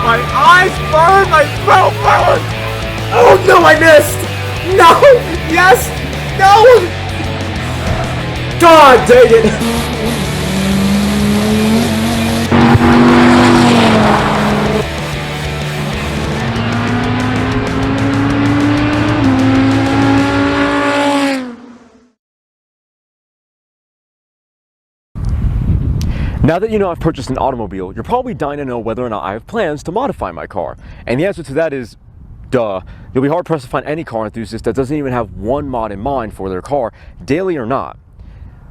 My eyes burn! My throat burns! Oh no, I missed! No! Yes! No! God dang it! Now that you know I've purchased an automobile, you're probably dying to know whether or not I have plans to modify my car. And the answer to that is, duh. You'll be hard pressed to find any car enthusiast that doesn't even have one mod in mind for their car, daily or not.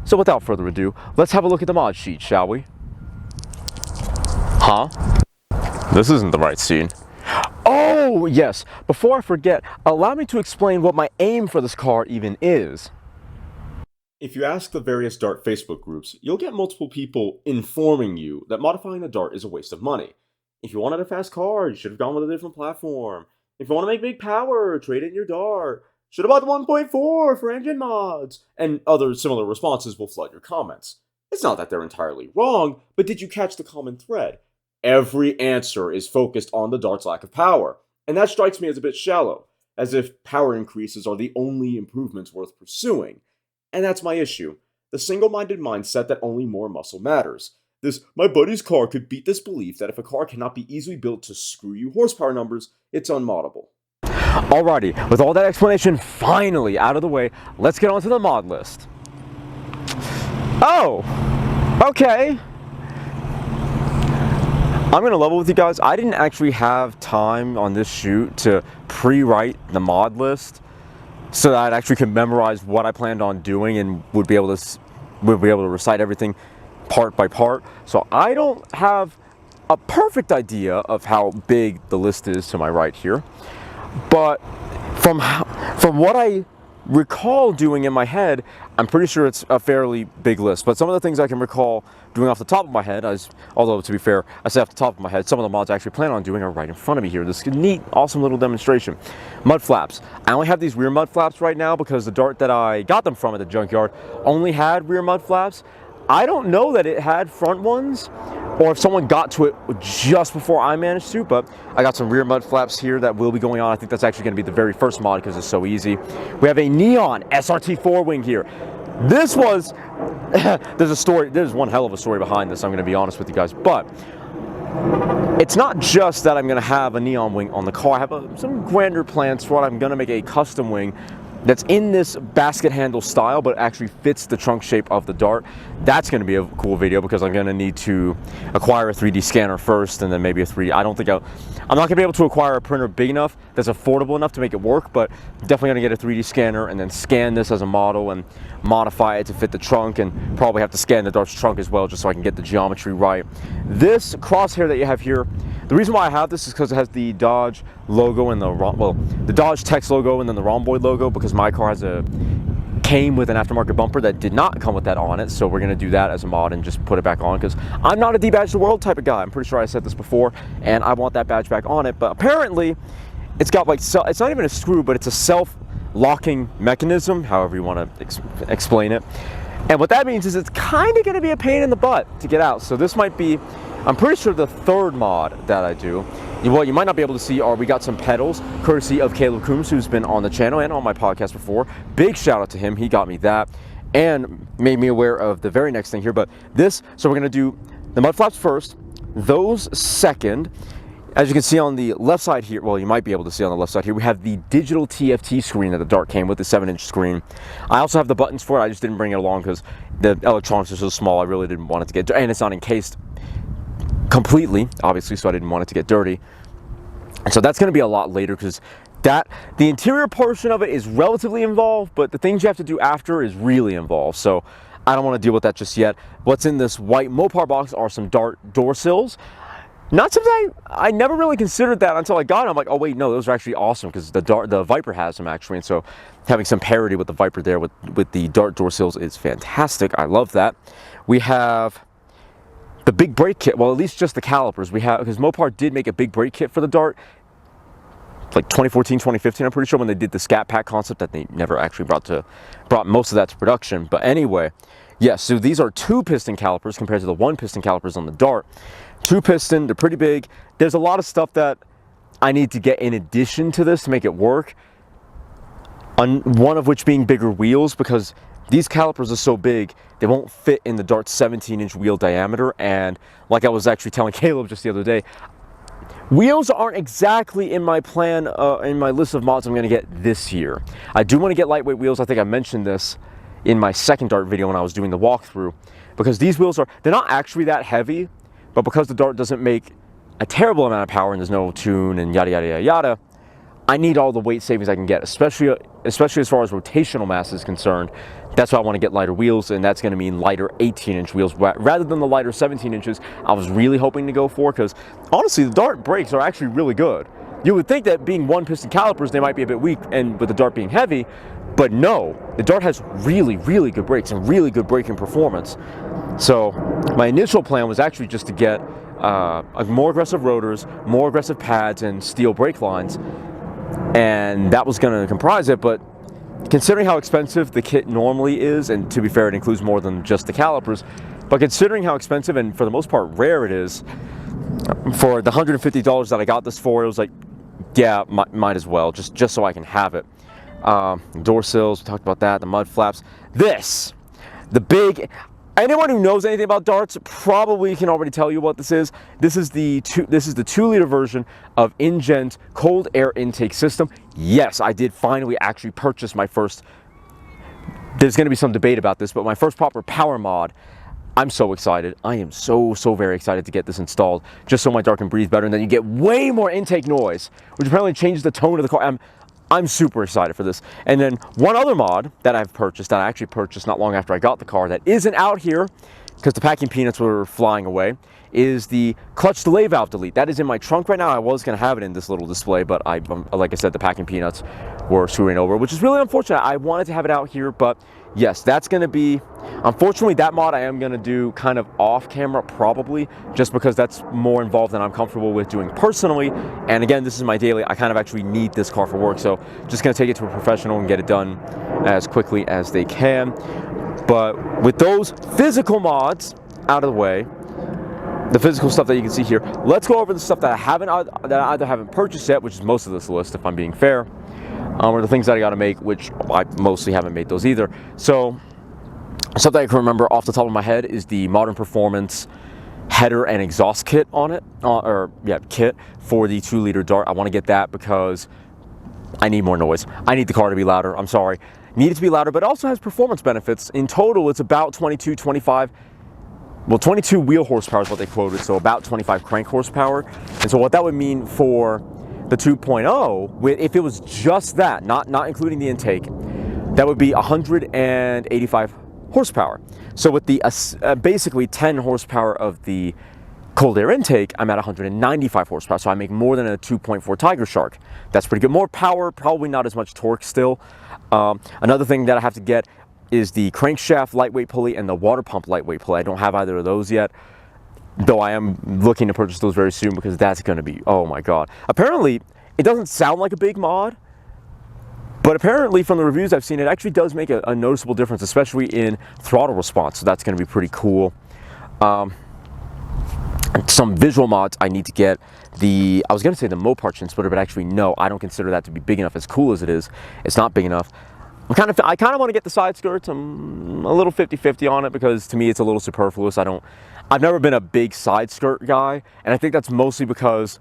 So without further ado, let's have a look at the mod sheet, shall we? Huh? This isn't the right scene. Oh, yes. Before I forget, allow me to explain what my aim for this car even is. If you ask the various Dart Facebook groups, you'll get multiple people informing you that modifying the Dart is a waste of money. If you wanted a fast car, you should have gone with a different platform. If you want to make big power, trade in your Dart. Should have bought the 1.4 for engine mods. And other similar responses will flood your comments. It's not that they're entirely wrong, but did you catch the common thread? Every answer is focused on the Dart's lack of power. And that strikes me as a bit shallow, as if power increases are the only improvements worth pursuing. And that's my issue. The single-minded mindset that only more muscle matters. This, my buddy's car could beat this belief that if a car cannot be easily built to screw you horsepower numbers, it's unmoddable. Alrighty, with all that explanation finally out of the way, let's get onto the mod list. Oh! Okay. I'm going to level with you guys. I didn't actually have time on this shoot to pre-write the mod list, so that I actually could memorize what I planned on doing and would be able to recite everything part by part. So I don't have a perfect idea of how big the list is to my right here, but from what I recall doing in my head, I'm pretty sure it's a fairly big list. But some of the things I can recall doing off the top of my head, although to be fair, I say off the top of my head, some of the mods I actually plan on doing are right in front of me here. This neat, awesome little demonstration. Mud flaps. I only have these rear mud flaps right now because the Dart that I got them from at the junkyard only had rear mud flaps. I don't know that it had front ones, or if someone got to it just before I managed to, but I got some rear mud flaps here that will be going on. I think that's actually going to be the very first mod because it's so easy. We have a neon SRT 4-wing here. This was, there's one hell of a story behind this, I'm going to be honest with you guys, but it's not just that I'm going to have a neon wing on the car. I have some grander plans for it. I'm going to make a custom wing that's in this basket handle style, but actually fits the trunk shape of the Dart. That's going to be a cool video because I'm going to need to acquire a 3D scanner first, and then maybe a 3D. I'm not going to be able to acquire a printer big enough that's affordable enough to make it work, but definitely going to get a 3D scanner and then scan this as a model and modify it to fit the trunk, and probably have to scan the Dart's trunk as well just so I can get the geometry right. This crosshair that you have here, the reason why I have this is because it has the Dodge logo and the Dodge text logo and then the Rhomboid logo, because my car came with an aftermarket bumper that did not come with that on it, so we're going to do that as a mod and just put it back on because I'm not a debadge the world type of guy. I'm pretty sure I said this before, and I want that badge back on it, but apparently it's got like, it's not even a screw, but it's a self-locking mechanism, however you want to explain it. And what that means is it's kind of going to be a pain in the butt to get out. So this might be, I'm pretty sure, the third mod that I do. What you might not be able to see are we got some pedals, courtesy of Caleb Coombs, who's been on the channel and on my podcast before. Big shout out to him. He got me that and made me aware of the very next thing here. But this, so we're going to do the mud flaps first, those second. As you can see on the left side here, well, you might be able to see on the left side here, we have the digital TFT screen that the Dart came with, the 7-inch screen. I also have the buttons for it. I just didn't bring it along because the electronics are so small. I really didn't want it to get, and it's not encased completely, obviously, so I didn't want it to get dirty. And so that's going to be a lot later because the interior portion of it is relatively involved, but the things you have to do after is really involved. So I don't want to deal with that just yet. What's in this white Mopar box are some Dart door sills. Not something I never really considered that until I got it. I'm like, oh wait, no, those are actually awesome because the Viper has them actually, and so having some parity with the Viper there with the Dart door sills is fantastic. I love that. We have the big brake kit. Well, at least just the calipers. We have, because Mopar did make a big brake kit for the Dart, like 2014, 2015. I'm pretty sure when they did the Scat Pack concept that they never actually brought most of that to production. But anyway, Yes, so these are 2-piston calipers compared to the 1-piston calipers on the Dart. 2-piston, they're pretty big. There's a lot of stuff that I need to get in addition to this to make it work. One of which being bigger wheels, because these calipers are so big, they won't fit in the Dart's 17-inch wheel diameter. And like I was actually telling Caleb just the other day, wheels aren't exactly in my plan, in my list of mods I'm going to get this year. I do want to get lightweight wheels. I think I mentioned this in my second Dart video when I was doing the walkthrough, because these wheels they're not actually that heavy, but because the Dart doesn't make a terrible amount of power and there's no tune and yada yada yada yada, I need all the weight savings I can get, especially as far as rotational mass is concerned. That's why I want to get lighter wheels, and that's going to mean lighter 18-inch wheels rather than the lighter 17 inches I was really hoping to go for, because honestly the Dart brakes are actually really good. You would think that being 1-piston calipers they might be a bit weak, and with the Dart being heavy, but no, the Dart has really, really good brakes and really good braking performance. So my initial plan was actually just to get more aggressive rotors, more aggressive pads, and steel brake lines, and that was going to comprise it. But considering how expensive the kit normally is, and to be fair, it includes more than just the calipers, but considering how expensive and for the most part rare it is, for the $150 that I got this for, it was like, yeah, might as well, just so I can have it. Door sills, we talked about that, the mud flaps. The big, anyone who knows anything about Darts probably can already tell you what this is. This is the 2-liter version of InGen's cold air intake system. Yes, I did finally actually purchase my first, there's going to be some debate about this, but my first proper power mod. I'm so excited. I am so very excited to get this installed, just so my Dart can breathe better, and then you get way more intake noise, which apparently changes the tone of the car. I'm super excited for this. And then one other mod that I actually purchased not long after I got the car that isn't out here because the packing peanuts were flying away, is the clutch delay valve delete. That is in my trunk right now. I was going to have it in this little display, but like I said, the packing peanuts were screwing over, which is really unfortunate. I wanted to have it out here, but yes, that's going to be, unfortunately, that mod I am going to do kind of off camera probably, just because that's more involved than I'm comfortable with doing personally. And again, this is my daily, I kind of actually need this car for work, so just going to take it to a professional and get it done as quickly as they can. But with those physical mods out of the way, the physical stuff that you can see here, let's go over the stuff that I either haven't purchased yet, which is most of this list if I'm being fair, or the things that I got to make, which I mostly haven't made those either. So something I can remember off the top of my head is the Modern Performance header and exhaust kit on it, kit for the 2-liter Dart. I want to get that because I need more noise. I need the car to be louder. I'm sorry. Need it to be louder, but it also has performance benefits. In total, it's about 22 wheel horsepower is what they quoted, so about 25 crank horsepower. And so what that would mean for the 2.0, if it was just that, not including the intake, that would be 185 horsepower. So with the basically 10 horsepower of the cold air intake, I'm at 195 horsepower, so I make more than a 2.4 Tiger Shark. That's pretty good. More power, probably not as much torque still. Another thing that I have to get is the crankshaft lightweight pulley and the water pump lightweight pulley. I don't have either of those yet, though I am looking to purchase those very soon because that's going to be, oh my god. Apparently, it doesn't sound like a big mod, but apparently from the reviews I've seen, it actually does make a noticeable difference, especially in throttle response, so that's going to be pretty cool. Some visual mods I need to get. I was going to say the Mopar chin splitter, but actually no, I don't consider that to be big enough. As cool as it is, it's not big enough. I kind of want to get the side skirts. I'm a little 50-50 on it because to me it's a little superfluous. I've never been a big side skirt guy, and I think that's mostly because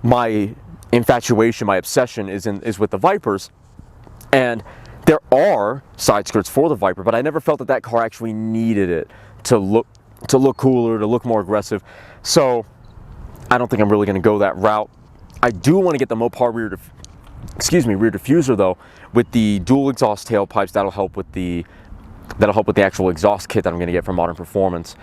my infatuation, my obsession is with the Vipers, and there are side skirts for the Viper, but I never felt that car actually needed it to look cooler, to look more aggressive. So I don't think I'm really going to go that route. I do want to get the Mopar rear diffuser though, with the dual exhaust tailpipes. That'll help with the actual exhaust kit that I'm going to get from Modern Performance.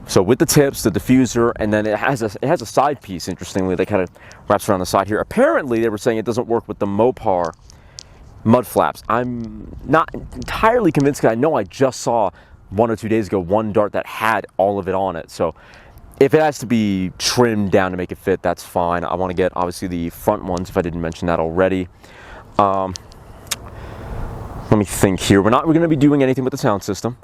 So with the tips, the diffuser, and then it has a side piece, interestingly, that kind of wraps around the side here. Apparently they were saying it doesn't work with the Mopar mud flaps. I'm not entirely convinced because I know I just saw 1 or 2 days ago one Dart that had all of it on it. So if it has to be trimmed down to make it fit, that's fine. I want to get obviously the front ones if I didn't mention that already. Let me think here. We're going to be doing anything with the sound system.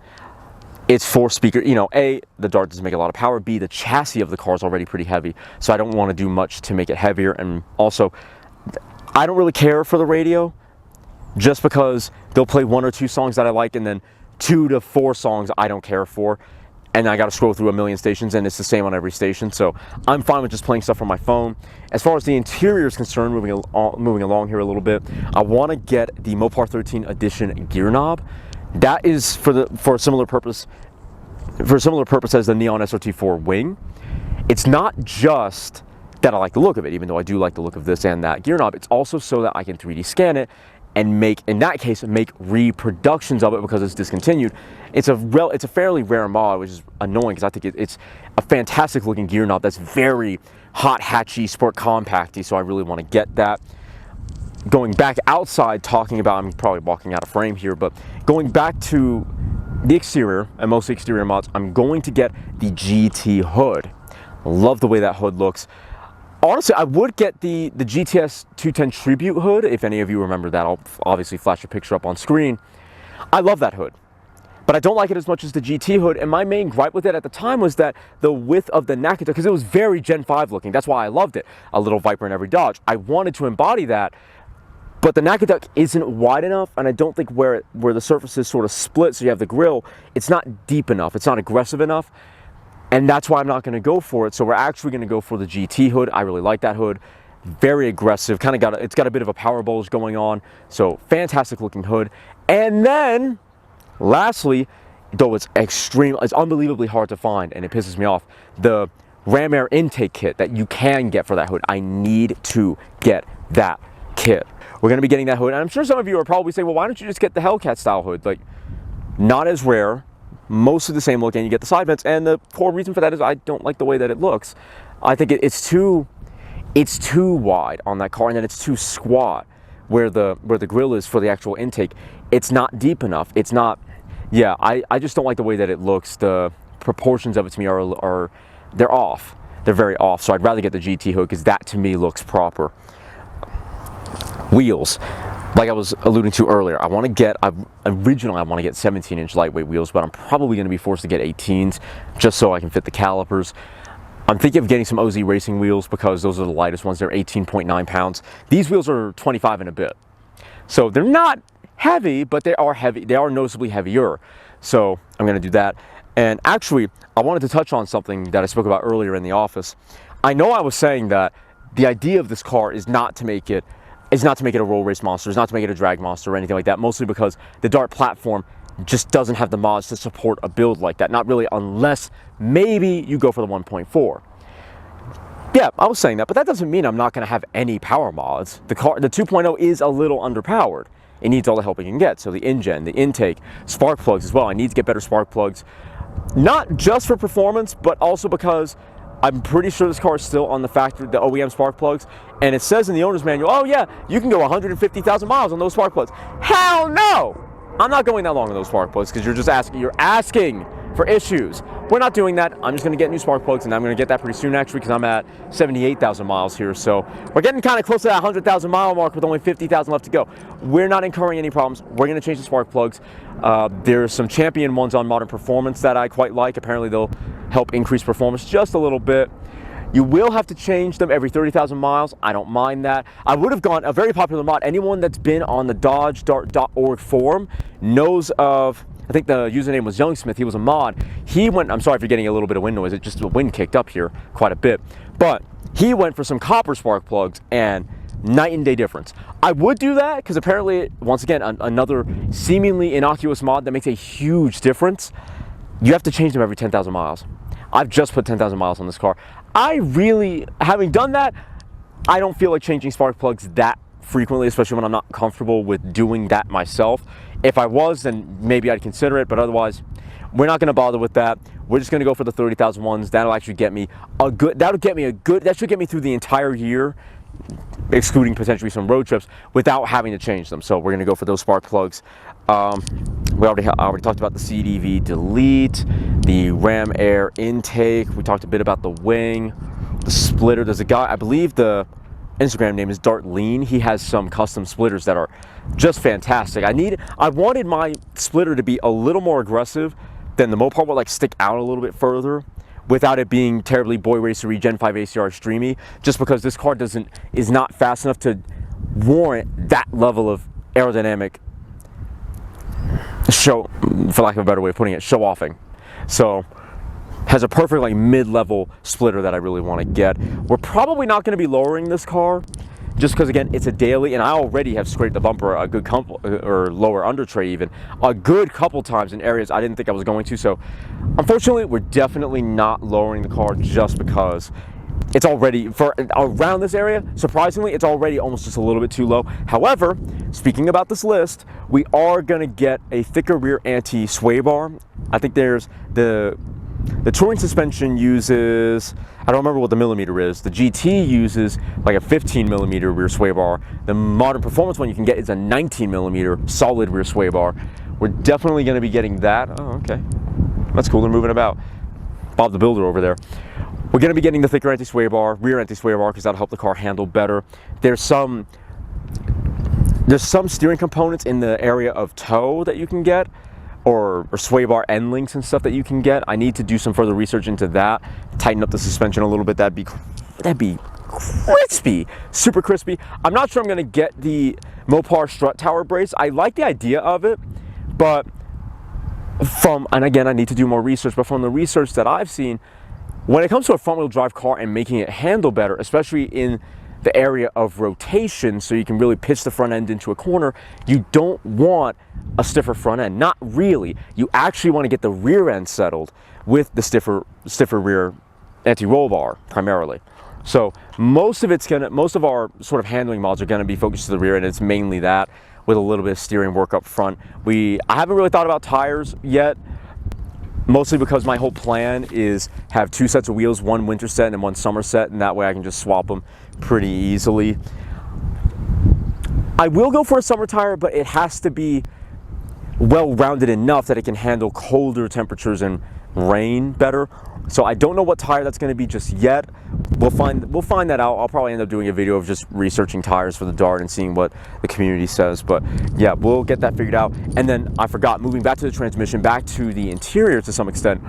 it's 4-speaker. You know, A, the Dart doesn't make a lot of power. B, the chassis of the car is already pretty heavy, so I don't want to do much to make it heavier. And also, I don't really care for the radio, just because they'll play 1 or 2 songs that I like, and then 2 to 4 songs I don't care for, and I got to scroll through a million stations, and it's the same on every station. So I'm fine with just playing stuff from my phone. As far as the interior is concerned, moving along here a little bit, I want to get the Mopar 13 Edition gear knob. That is for a similar purpose as the Neon SRT4 wing. It's not just that I like the look of it, even though I do like the look of this and that gear knob. It's also so that I can 3D scan it and make reproductions of it, because it's discontinued. It's a fairly rare mod, which is annoying because I think it's a fantastic looking gear knob that's very hot hatchy, sport compacty, so I really want to get that. Going back outside, talking about, I'm probably walking out of frame here, but going back to the exterior, and mostly exterior mods, I'm going to get the GT hood. I love the way that hood looks. Honestly, I would get the GTS 210 Tribute hood. If any of you remember that, I'll obviously flash a picture up on screen. I love that hood, but I don't like it as much as the GT hood, and my main gripe with it at the time was that the width of the Nakata, because it was very Gen 5 looking. That's why I loved it. A little Viper in every Dodge. I wanted to embody that, but the Nakata isn't wide enough, and I don't think where the surfaces sort of split, so you have the grille, it's not deep enough, it's not aggressive enough, and that's why I'm not going to go for it. So we're actually going to go for the GT hood. I really like that hood. Very aggressive, it's got a bit of a power bulge going on, so fantastic looking hood. And then, lastly, though it's unbelievably hard to find, and it pisses me off, the Ram Air intake kit that you can get for that hood. I need to get that kit. We're going to be getting that hood, and I'm sure some of you are probably saying, well, why don't you just get the Hellcat style hood? Like, not as rare, mostly the same look, and you get the side vents, and the core reason for that is I don't like the way that it looks. I think it's too wide on that car, and then it's too squat where the grill is for the actual intake. It's not deep enough. It's not, yeah, I just don't like the way that it looks. The proportions of it to me they're off. They're very off, so I'd rather get the GT hood, because that to me looks proper. Wheels, like I was alluding to earlier, originally I want to get 17-inch lightweight wheels, but I'm probably going to be forced to get 18s just so I can fit the calipers. I'm thinking of getting some OZ Racing wheels, because those are the lightest ones. They're 18.9 pounds. These wheels are 25 and a bit. So they're not heavy, but they are heavy. They are noticeably heavier. So I'm going to do that. And actually, I wanted to touch on something that I spoke about earlier in the office. I know I was saying that the idea of this car is not to make it a roll race monster, it's not to make it a drag monster or anything like that, mostly because the Dart platform just doesn't have the mods to support a build like that. Not really, unless maybe you go for the 1.4. Yeah, I was saying that, but that doesn't mean I'm not going to have any power mods. The 2.0 is a little underpowered. It needs all the help it can get. So the InGen, the intake, spark plugs as well. I need to get better spark plugs, not just for performance, but also because I'm pretty sure this car is still on the OEM spark plugs, and it says in the owner's manual, oh yeah, you can go 150,000 miles on those spark plugs. Hell no! I'm not going that long on those spark plugs, because you're asking for issues. We're not doing that. I'm just going to get new spark plugs, and I'm going to get that pretty soon actually, because I'm at 78,000 miles here, so we're getting kind of close to that 100,000 mile mark with only 50,000 left to go. We're not incurring any problems. We're going to change the spark plugs. There's some champion ones on Modern Performance that I quite like. Apparently they'll help increase performance just a little bit. You will have to change them every 30,000 miles. I don't mind that. I would have gone a very popular mod. Anyone that's been on the DodgeDart.org forum knows of, I think the username was Youngsmith. He was a mod. He went, I'm sorry if you're getting a little bit of wind noise. It just, the wind kicked up here quite a bit. But he went for some copper spark plugs, and night and day difference. I would do that because apparently, once again, another seemingly innocuous mod that makes a huge difference. You have to change them every 10,000 miles. I've just put 10,000 miles on this car. I really, having done that, I don't feel like changing spark plugs that frequently, especially when I'm not comfortable with doing that myself. If I was, then maybe I'd consider it, but otherwise, we're not going to bother with that. We're just going to go for the 30,000 ones. That'll actually get me that should get me through the entire year, excluding potentially some road trips, without having to change them. So we're going to go for those spark plugs. I already talked about the CDV delete, the Ram Air intake. We talked a bit about the wing, the splitter. There's a guy, I believe the Instagram name is Dart Lean. He has some custom splitters that are just fantastic. I wanted my splitter to be a little more aggressive then the Mopar will like stick out a little bit further without it being terribly boy racery Gen 5 ACR streamy, just because this car is not fast enough to warrant that level of aerodynamic show, for lack of a better way of putting it, show offing. So has a perfect like mid-level splitter that I really want to get. We're probably not going to be lowering this car, just because again it's a daily, and I already have scraped the bumper a good couple, or lower under tray even, a good couple times in areas I didn't think I was going to. So unfortunately we're definitely not lowering the car, just because it's already, for around this area, surprisingly, it's already almost just a little bit too low. However, speaking about this list, we are going to get a thicker rear anti-sway bar. I think there's the touring suspension uses, I don't remember what the millimeter is. The GT uses like a 15 millimeter rear sway bar. The modern performance one you can get is a 19 millimeter solid rear sway bar. We're definitely going to be getting that. Oh, okay. That's cool. They're moving about. Bob the Builder over there. We're going to be getting the thicker anti-sway bar, rear anti-sway bar, because that'll help the car handle better. There's some steering components in the area of toe that you can get, or sway bar end links and stuff that you can get. I need to do some further research into that, tighten up the suspension a little bit. That'd be crispy, super crispy. I'm not sure I'm gonna get the Mopar strut tower brace. I like the idea of it, but and again, I need to do more research, but from the research that I've seen, when it comes to a front wheel drive car and making it handle better, especially in the area of rotation, so you can really pitch the front end into a corner, you don't want a stiffer front end. Not really. You actually want to get the rear end settled with the stiffer rear anti-roll bar primarily. So most of our sort of handling mods are gonna be focused to the rear, and it's mainly that, with a little bit of steering work up front. I haven't really thought about tires yet, mostly because my whole plan is have 2 sets of wheels, one winter set and one summer set, and that way I can just swap them pretty easily. I will go for a summer tire, but it has to be well-rounded enough that it can handle colder temperatures and rain better. So I don't know what tire that's going to be just yet. We'll find that out. I'll probably end up doing a video of just researching tires for the Dart and seeing what the community says. But yeah, we'll get that figured out. And then I forgot, moving back to the transmission, back to the interior to some extent,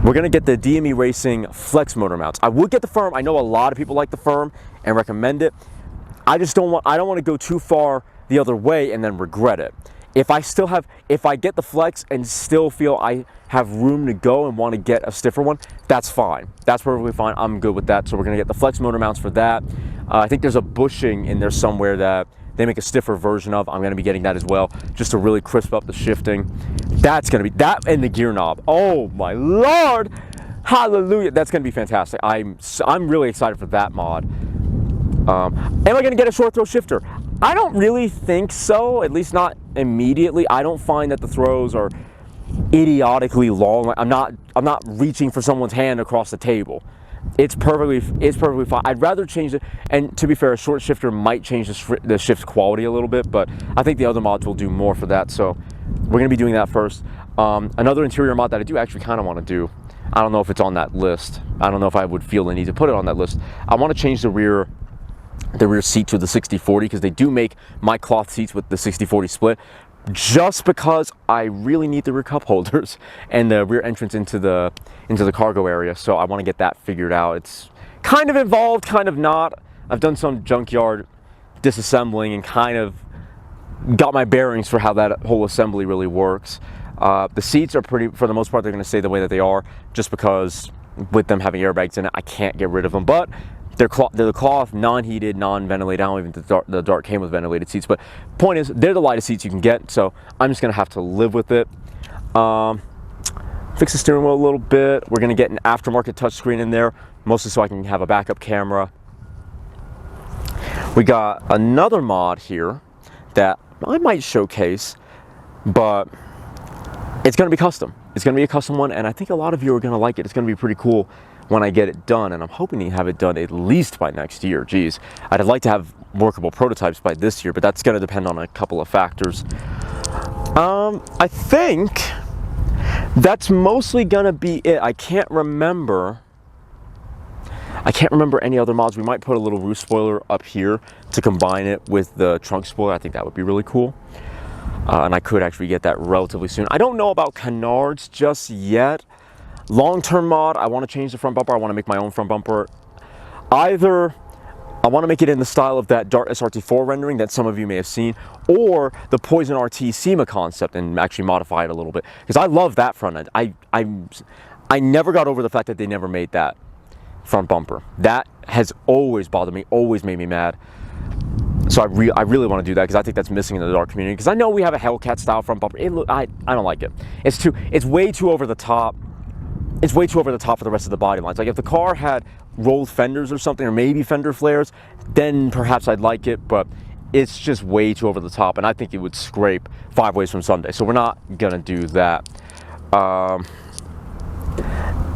we're going to get the DME Racing flex motor mounts. I would get the firm. I know a lot of people like the firm and recommend it. I don't want to go too far the other way and then regret it. If I get the flex and still feel I have room to go and want to get a stiffer one, that's fine. That's perfectly fine. I'm good with that. So we're going to get the flex motor mounts for that. I think there's a bushing in there somewhere that they make a stiffer version of. I'm going to be getting that as well, just to really crisp up the shifting. That's going to be that, and the gear knob. Oh my Lord, hallelujah! That's going to be fantastic. I'm really excited for that mod. Am I going to get a short throw shifter? I don't really think so, at least not immediately. I don't find that the throws are idiotically long. I'm not reaching for someone's hand across the table. It's perfectly fine. I'd rather change it, and to be fair, a short shifter might change the shift quality a little bit, but I think the other mods will do more for that, so we're going to be doing that first. Another interior mod that I do actually kind of want to do, I don't know if it's on that list. I don't know if I would feel the need to put it on that list. I want to change the rear seat to the 60/40, because they do make my cloth seats with the 60/40 split, just because I really need the rear cup holders and the rear entrance into the cargo area. So I want to get that figured out. It's kind of involved, kind of not. I've done some junkyard disassembling and kind of got my bearings for how that whole assembly really works. The seats are pretty, for the most part, they're going to stay the way that they are, just because with them having airbags in it, I can't get rid of them. But they're the cloth, non-heated, non-ventilated. I don't even think the Dart came with ventilated seats, but point is, they're the lightest seats you can get, so I'm just gonna have to live with it. Fix the steering wheel a little bit. We're gonna get an aftermarket touchscreen in there, mostly so I can have a backup camera. We got another mod here that I might showcase, but it's gonna be custom. It's gonna be a custom one, and I think a lot of you are gonna like it. It's gonna be pretty cool when I get it done, and I'm hoping to have it done at least by next year. Geez, I'd like to have workable prototypes by this year, but that's going to depend on a couple of factors. I think that's mostly going to be it. I can't remember any other mods. We might put a little roof spoiler up here to combine it with the trunk spoiler. I think that would be really cool. and I could actually get that relatively soon. I don't know about canards just yet. Long-term mod, I want to change the front bumper. I want to make my own front bumper. Either I want to make it in the style of that Dart SRT4 rendering that some of you may have seen, or the Poison RT SEMA concept and actually modify it a little bit. Because I love that front end. I never got over the fact that they never made that front bumper. That has always bothered me, always made me mad. So I really want to do that because I think that's missing in the Dart community. Because I know we have a Hellcat style front bumper. I don't like it. It's way too over the top. It's way too over the top for the rest of the body lines. Like if the car had rolled fenders or something, or maybe fender flares, then perhaps I'd like it, but it's just way too over the top, and I think it would scrape 5 Ways from Sunday. So we're not gonna do that.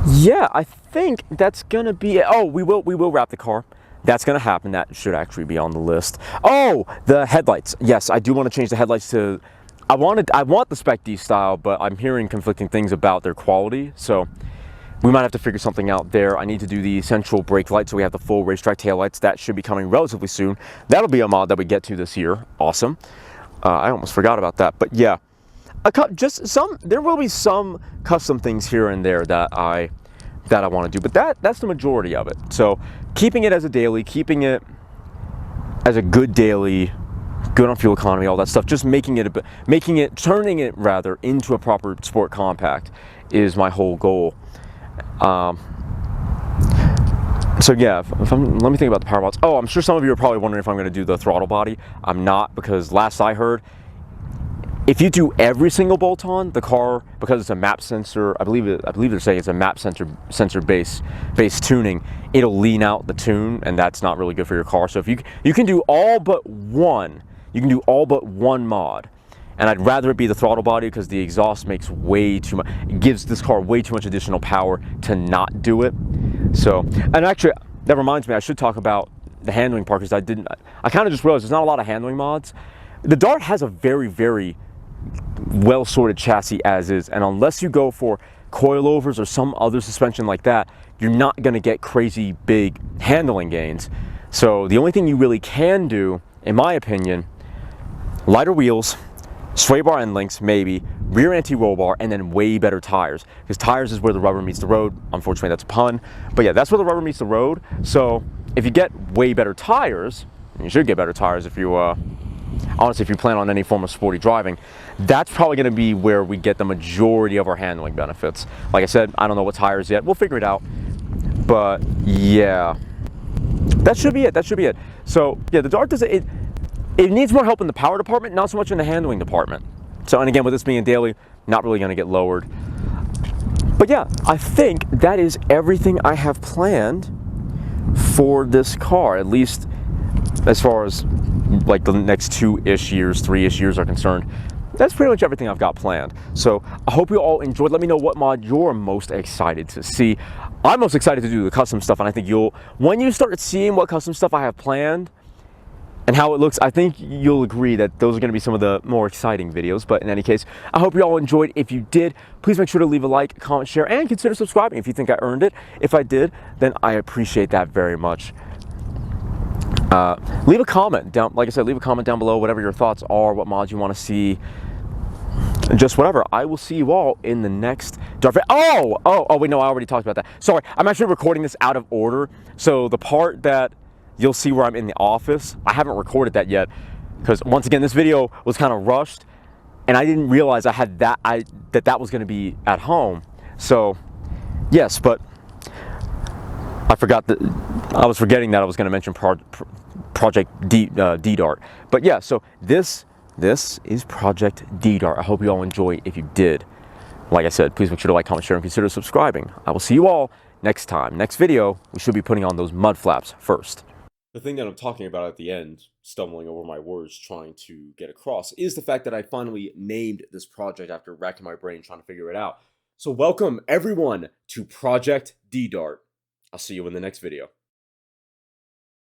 Yeah, I think that's gonna be it. Oh, we will wrap the car. That's gonna happen. That should actually be on the list. Oh, the headlights. Yes, I do want to change the headlights to. I want the Spec D style, but I'm hearing conflicting things about their quality, so we might have to figure something out there. I need to do the central brake light, so we have the full racetrack taillights. That should be coming relatively soon. That'll be a mod that we get to this year. Awesome. I almost forgot about that, but yeah, there will be some custom things here and there that I want to do, but that's the majority of it. So keeping it as a daily, keeping it as a good daily, good on fuel economy, all that stuff, just turning it rather into a proper sport compact is my whole goal. So yeah, let me think about the power mods. Oh, I'm sure some of you are probably wondering if I'm going to do the throttle body. I'm not, because last I heard, if you do every single bolt-on, the car, because it's a map sensor, I believe they're saying it's a map sensor based tuning, it'll lean out the tune, and that's not really good for your car. So if you can do all but one, mod. And I'd rather it be the throttle body because the exhaust makes way too much. It gives this car way too much additional power to not do it. So, and actually, that reminds me, I should talk about the handling part because I kind of just realized there's not a lot of handling mods. The Dart has a very, very well sorted chassis as is, and unless you go for coilovers or some other suspension like that, you're not going to get crazy big handling gains. So the only thing you really can do, in my opinion, lighter wheels, sway bar end links, maybe, rear anti-roll bar, and then way better tires. Because tires is where the rubber meets the road. Unfortunately, that's a pun. But yeah, that's where the rubber meets the road. So if you get way better tires, you should get better tires if you, honestly, if you plan on any form of sporty driving, that's probably going to be where we get the majority of our handling benefits. Like I said, I don't know what tires yet. We'll figure it out. But yeah, that should be it. So yeah, the Dart does it. It needs more help in the power department, not so much in the handling department. So, and again, with this being daily, not really going to get lowered. But yeah, I think that is everything I have planned for this car, at least as far as like the next 2-ish years, 3-ish years are concerned. That's pretty much everything I've got planned. So I hope you all enjoyed. Let me know what mod you're most excited to see. I'm most excited to do the custom stuff, and I think when you start seeing what custom stuff I have planned, and how it looks, I think you'll agree that those are going to be some of the more exciting videos. But in any case, I hope you all enjoyed. If you did, please make sure to leave a like, comment, share, and consider subscribing if you think I earned it. If I did, then I appreciate that very much. Leave a comment down, like I said, leave a comment down below, whatever your thoughts are, what mods you want to see, just whatever. I will see you all in the next Dart. Oh, wait, no, I already talked about that. Sorry, I'm actually recording this out of order. So the part that you'll see where I'm in the office, I haven't recorded that yet because once again, this video was kind of rushed and I didn't realize that was going to be at home. So yes, but I was forgetting that I was going to mention Project D-Dart. But yeah, so this is Project D-Dart. I hope you all enjoy. If you did, like I said, please make sure to like, comment, share, and consider subscribing. I will see you all next time. Next video, we should be putting on those mud flaps first. The thing that I'm talking about at the end, stumbling over my words trying to get across, is the fact that I finally named this project after racking my brain trying to figure it out. So welcome everyone to Project D-Dart. I'll see you in the next video.